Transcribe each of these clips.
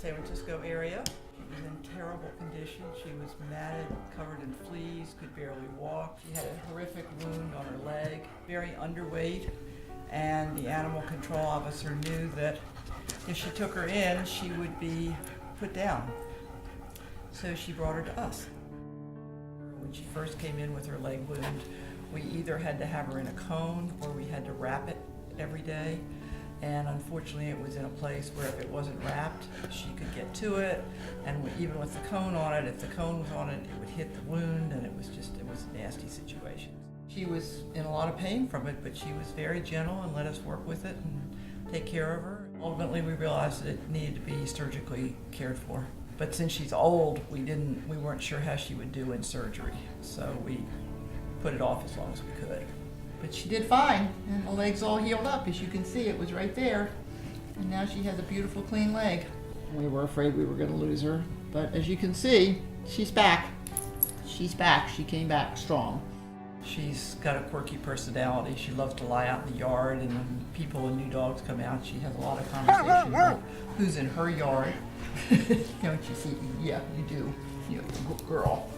San Francisco area. She was in terrible condition. She was matted, covered in fleas, could barely walk. She had a horrific wound on her leg, very underweight, and the animal control officer knew that if she took her in, she would be put down. So she brought her to us. When she first came in with her leg wound, we either had to have her in a cone or we had to wrap it every day. And unfortunately, it was in a place where if it wasn't wrapped, she could get to it. And even with the cone on it, if the cone was on it, it would hit the wound, and it was a nasty situation. She was in a lot of pain from it, but she was very gentle and let us work with it and take care of her. Ultimately, we realized that it needed to be surgically cared for. But since she's old, we weren't sure how she would do in surgery, so we put it off as long as we could. But she did fine, and the leg's all healed up. As you can see, it was right there. And now she has a beautiful, clean leg. We were afraid we were going to lose her, but as you can see, she's back. She's back. She came back strong. She's got a quirky personality. She loves to lie out in the yard, and when people and new dogs come out, she has a lot of conversation about who's in her yard. Don't you see? Yeah, you do. You're a good girl.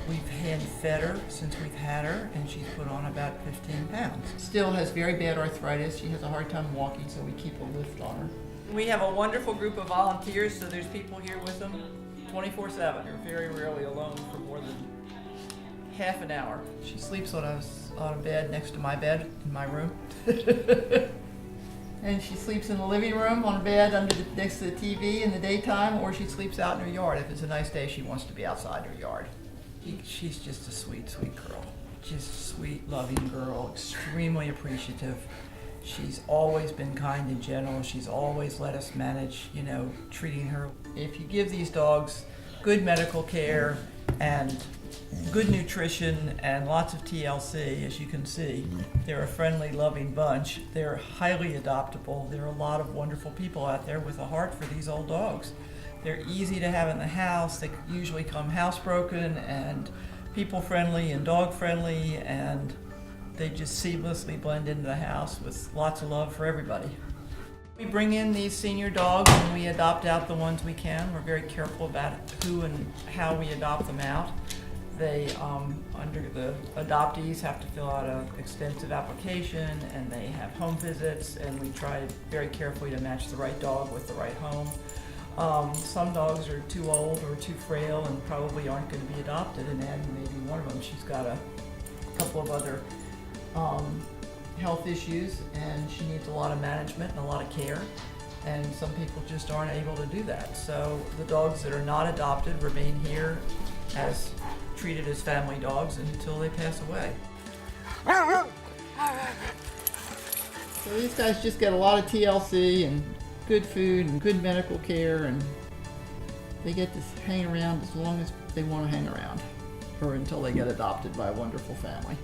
We've hand-fed her since we've had her, and she's put on about 15 pounds. Still has very bad arthritis. She has a hard time walking, so we keep a lift on her. We have a wonderful group of volunteers, so there's people here with them 24/7. They're very rarely alone for more than half an hour. She sleeps on a bed next to my bed in my room. And she sleeps in the living room on a bed next to the TV in the daytime, or she sleeps out in her yard. If it's a nice day, she wants to be outside her yard. She's just a sweet, sweet girl. Just a sweet, loving girl, extremely appreciative. She's always been kind and gentle. She's always let us manage, treating her. If you give these dogs good medical care and good nutrition and lots of TLC, as you can see, they're a friendly, loving bunch. They're highly adoptable. There are a lot of wonderful people out there with a heart for these old dogs. They're easy to have in the house. They usually come housebroken and people-friendly and dog-friendly, and they just seamlessly blend into the house with lots of love for everybody. We bring in these senior dogs and we adopt out the ones we can. We're very careful about who and how we adopt them out. They, under the adoptees, have to fill out an extensive application, and they have home visits, and we try very carefully to match the right dog with the right home. Some dogs are too old or too frail and probably aren't going to be adopted, and Addie may be one of them. She's got a couple of other health issues, and she needs a lot of management and a lot of care, and some people just aren't able to do that. So the dogs that are not adopted remain here as treated as family dogs until they pass away. So these guys just get a lot of TLC and good food and good medical care, and they get to hang around as long as they want to hang around, or until they get adopted by a wonderful family.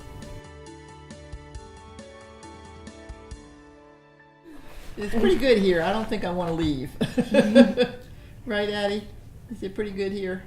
It's pretty good here. I don't think I want to leave. Right, Addie? Is it pretty good here?